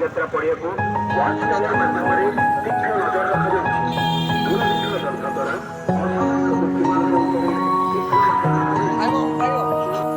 ଯାତ୍ରା ପଡ଼ିଆକୁ watch tower ମାଧ୍ୟମରେ ତୀକ୍ଷ୍ଣ ନଜର ରଖାଯାଉଛି। ଦୂରଦର୍ଶନ ଯନ୍ତ୍ର ଦ୍ୱାରା ଅସଂଖ୍ୟ ବ୍ୟକ୍ତିମାନଙ୍କ ଉପରେ ତୀକ୍ଷ୍ଣ ନଜର ରଖାଯାଉଛି।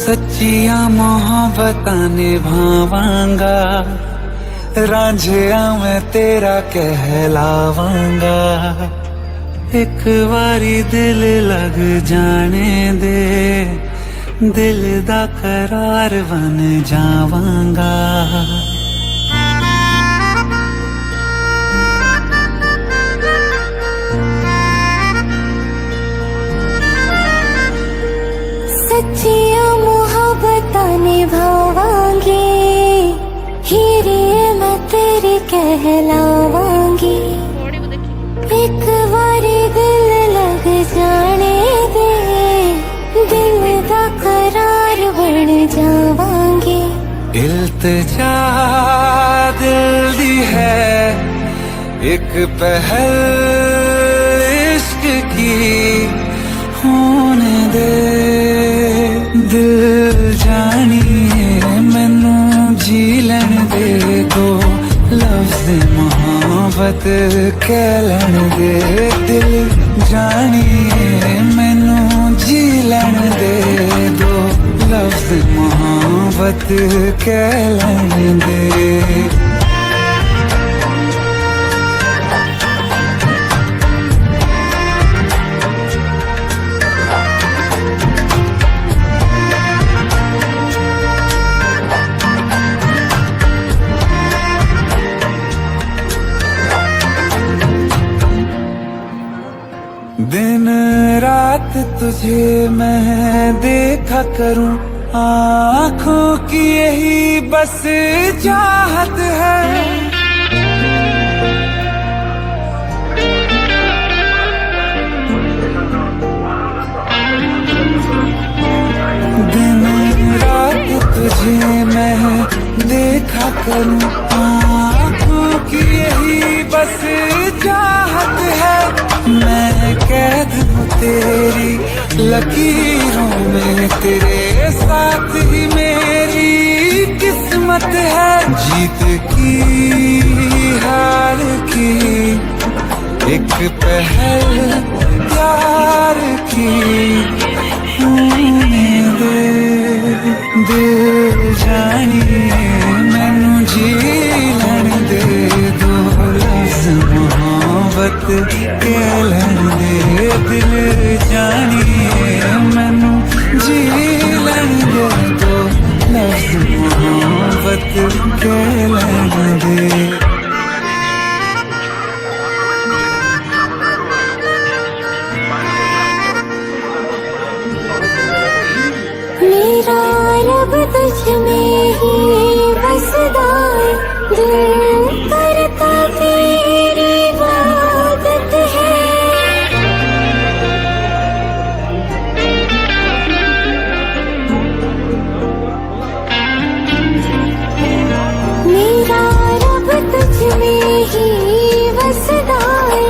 सच्चिया मोहब्बतां निभावांगा, रांझिया मैं तेरा कहलावांगा। एक बारी दिल लग जाने दे, दिल दा करार बन जावांगा। सच्चिया मोहब्बतां निभावांगी, हीरे मैं तेरी कहलावांगी। एक बारी दिल लग जाने दे, दिल दा करार बन जावांगी। इल्तिजा दिल दी है एक पहल इश्क की, होने दे दिल जानिए मैनू जी लैन दे दो, लफ्ज़ मोहब्बत कह लैन दे। दिल जानिए मैनू जी लैन दे दो, लफ्ज़ मोहब्बत कह लैन दे। दिन रात तुझे मैं देखा करूं, आँखों की यही बस चाहत है। दिन रात तुझे मैं देखा करूं, आँखों की यही बस चाहत है। मैं कैद हूँ तेरी लकीरों में, तेरे साथ ही मेरी किस्मत है। जीत की हार की एक पहल प्यार की, होने दे दिल जानिए मैनू जी लैन दे दो, लफ्ज़ मोहब्बत कह लैन दे। दिल जानिए मैनू जी लैन दे दो, लफ्ज़ मोहब्बत कह लैन दे। मेरा रब तुझ में ही बसदा है, दिल करता तेरी इबादत है। मेरा रब तुझ में ही बसदा है,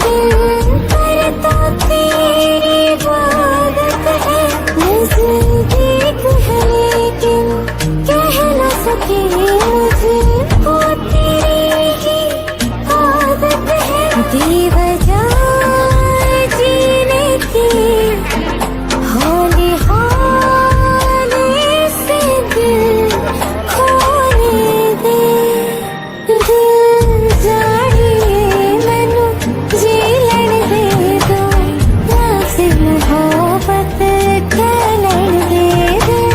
दिल करता तेरी इबादत है। नज़दीक है लेकिन कह न सके, मुझको तेरी ही आदत है। बेवजह जीने की हौले हौले से दिल खोने दे। दिल जानिए मैनू जी लैन दे दो, लफ्ज़ मोहब्बत कह लैन दे। दिल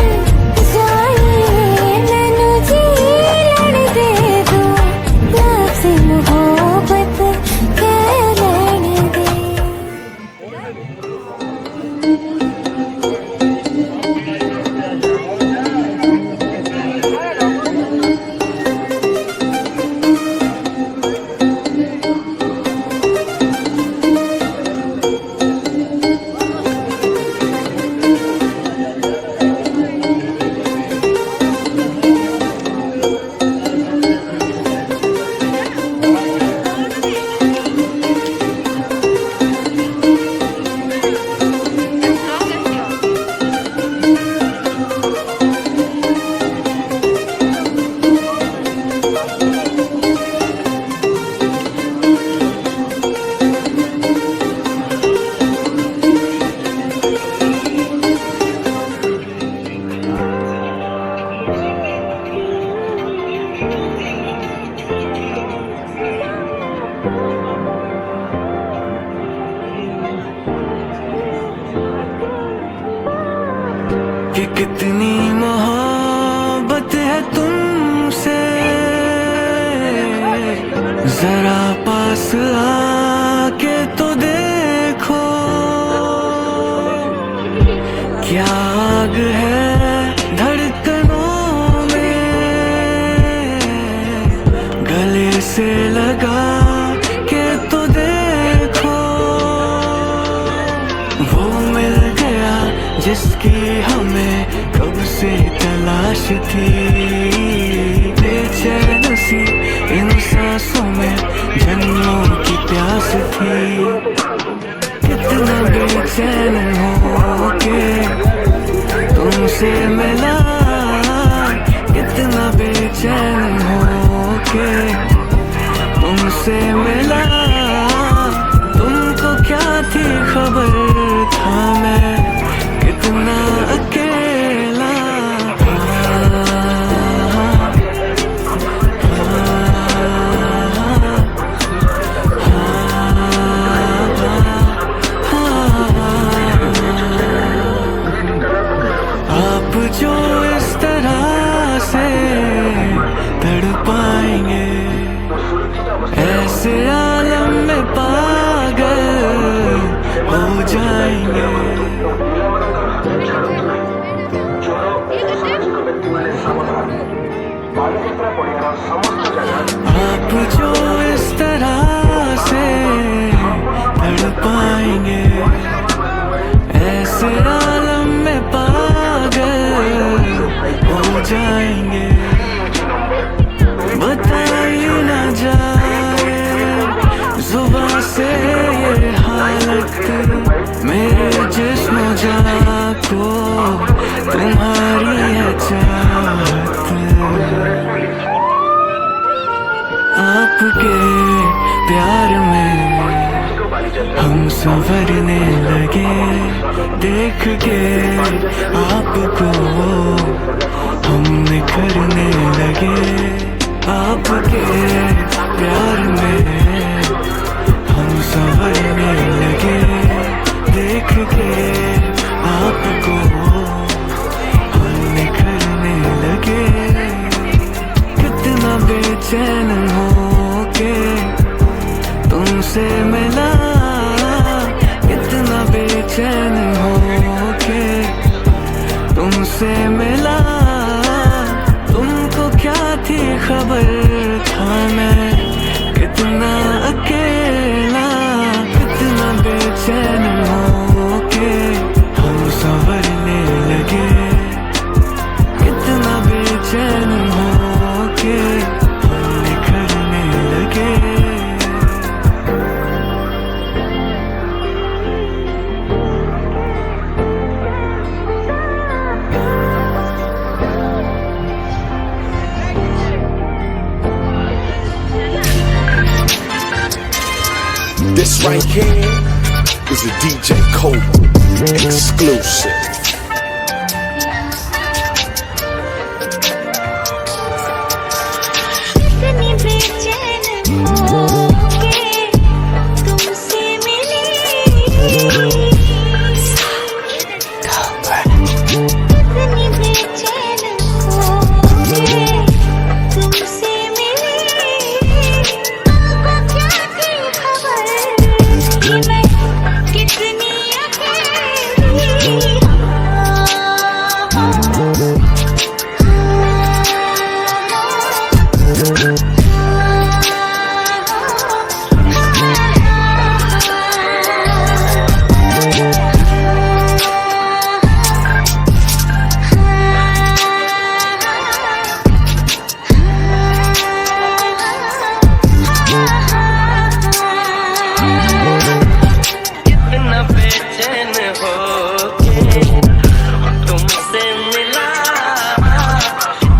जानिए मैनू जी लैन दे दो, लफ्ज़ मोहब्बत कह लैन कितनी मोहब्बत है तुमसे, जरा पास आके तो देखो, क्या आग है धड़कनों में, गले से लगा के तो देखो। वो मिल गया जिसकी हमें कब से तलाश थी, बेचैन सी इन सांसों में जन्मों की प्यास थी। कितना बेचैन हो के तुमसे मिला, कितना बेचैन हो के तुमसे मिला। तुमको क्या थी खबर, था मैं कितना अकेला। आप जो इस तरह से तड़पाएंगे, ऐसे आलम में पागल हो जाएंगे। आप जो इस तरह से तड़पाएंगे, ऐसे आलम में पागल हो जाएंगे। बताई ना जाए जुबां से ये हालत, मेरे जिस्म जान को तुम्हारी है चाहत। आपके प्यार में हम संवरने लगे, देख के आपको हम निखरने लगे। आपके प्यार में हम संवरने लगे, देख के आपको हम निखरने लगे। कितना बेचैन हो के तुमसे मिला, कितना बेचैन हो के तुमसे मिला। तुमको क्या थी खबर, था मैं कितना अकेला। कितना बेचैन हो के हम संवरने लगे, कितना बेचैन हो के हम निखरने लगे। This right here is a DJ Cobra exclusive. कितनी बेचैन होके तुमसे मिली, कितनी बेचैन होके तुमसे मिली। आपको क्या थी खबर कि मैं कितनी अकेली। कितना बेचैन हो के तुमसे मिला,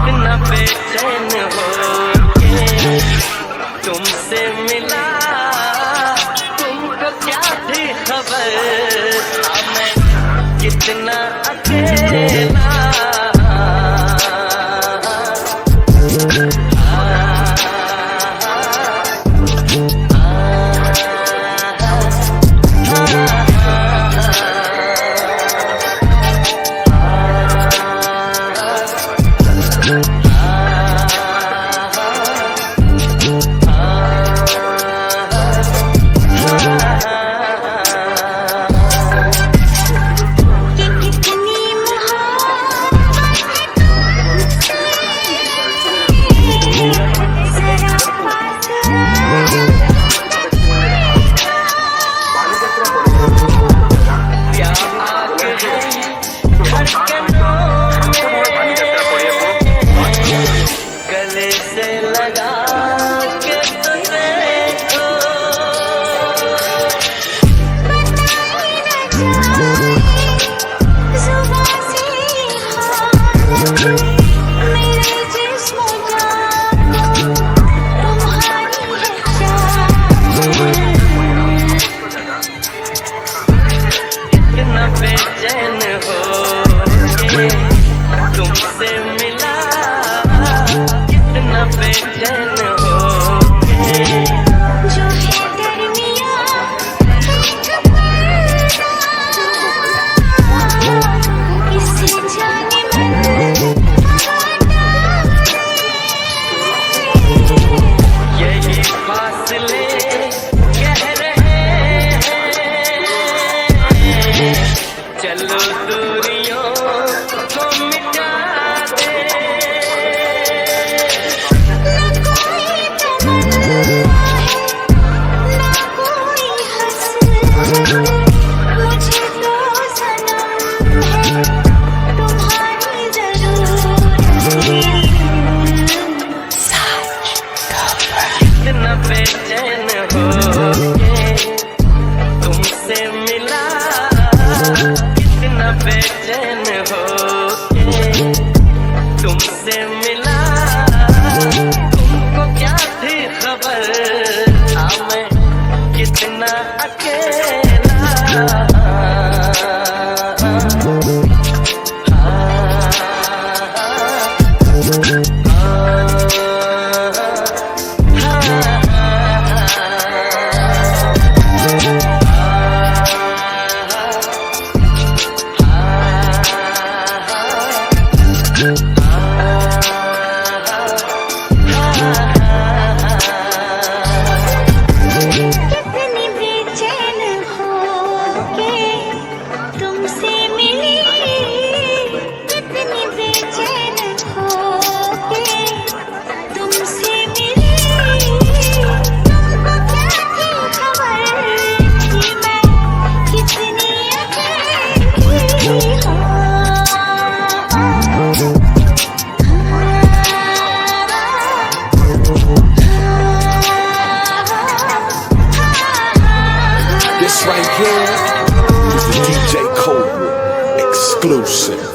कितना बेचैन हो के तुमसे मिला। तुमको क्या थी खबर, मैं कितना अकेला। मुझे तो सनम है तुम्हारी जरूरत। कितना बेचैन हो के तुमसे मिला, कितना बेचैन हो के तुमसे मिला। तुमको क्या थी खबर था मैं कितना अकेला। कितनी बेचैन होके तुमसे मिली, कितनी बेचैन होके तुमसे मिली। तुमको क्या थी खबर कि मैं कितनी अकेली This right here is the DJ Cobra exclusive.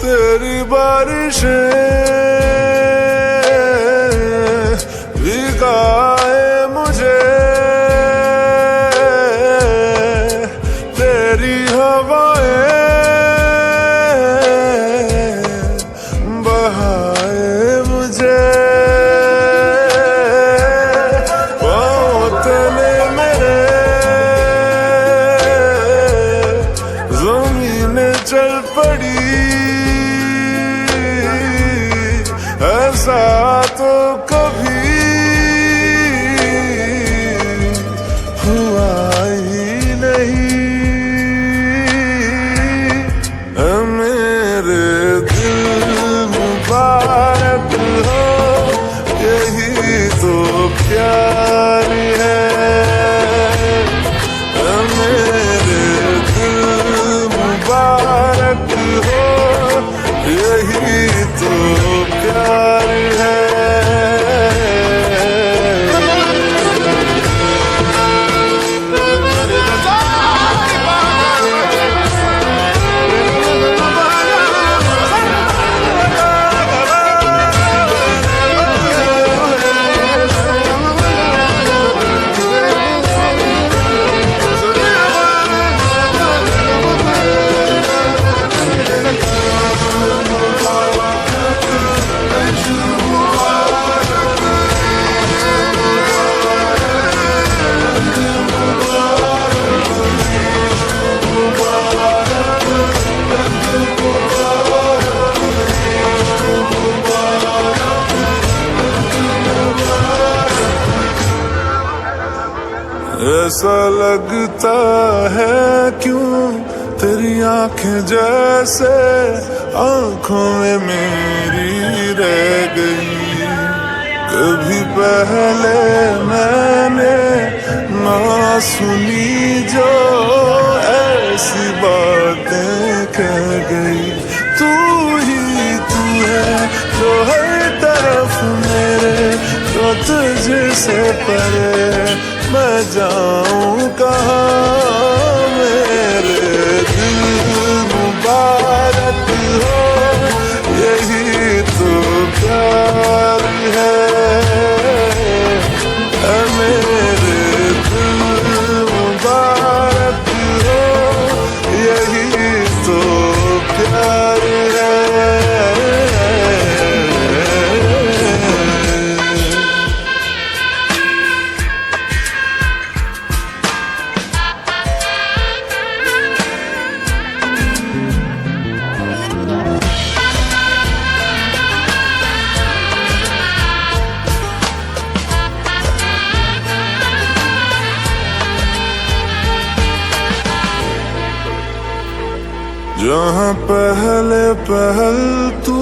तेरी बारिशें भिगाए मुझे, तेरी हवाएं बहाए मुझे। पाँव तले मेरे ज़मीनें चल पड़ी, ऐसा तो कभी हुआ ही नहीं। मेरे दिल मुबारक हो, यही तो प्यार है। मेरे दिल मुबारक हो, यही तो प्यार है। ऐसा लगता है क्यों तेरी आंखें जैसे आंखों में मेरी रह गई। कभी पहले मैंने ना सुनी जो ऐसी बातें कह गई। तू ही तू है जो हर तरफ मेरे, जो तुझसे परे मैं जाऊं कहाँ। मेरे दिल मुबारक हो, यही तो प्यार है। मेरे दिल मुबारक हो, यही तो प्यार है। जहाँ पहले पहल तू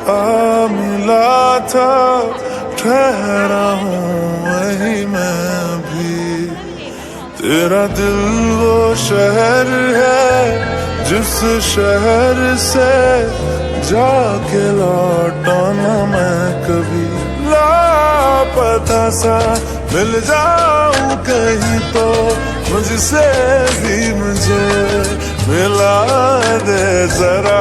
आ मिला था, ठहरा हूँ वही मैं भी। तेरा दिल वो शहर है जिस शहर से जाके लौटा ना मैं कभी। लापता सा मिल जाऊं कहीं तो मुझसे भी मुझे मिला दे जरा।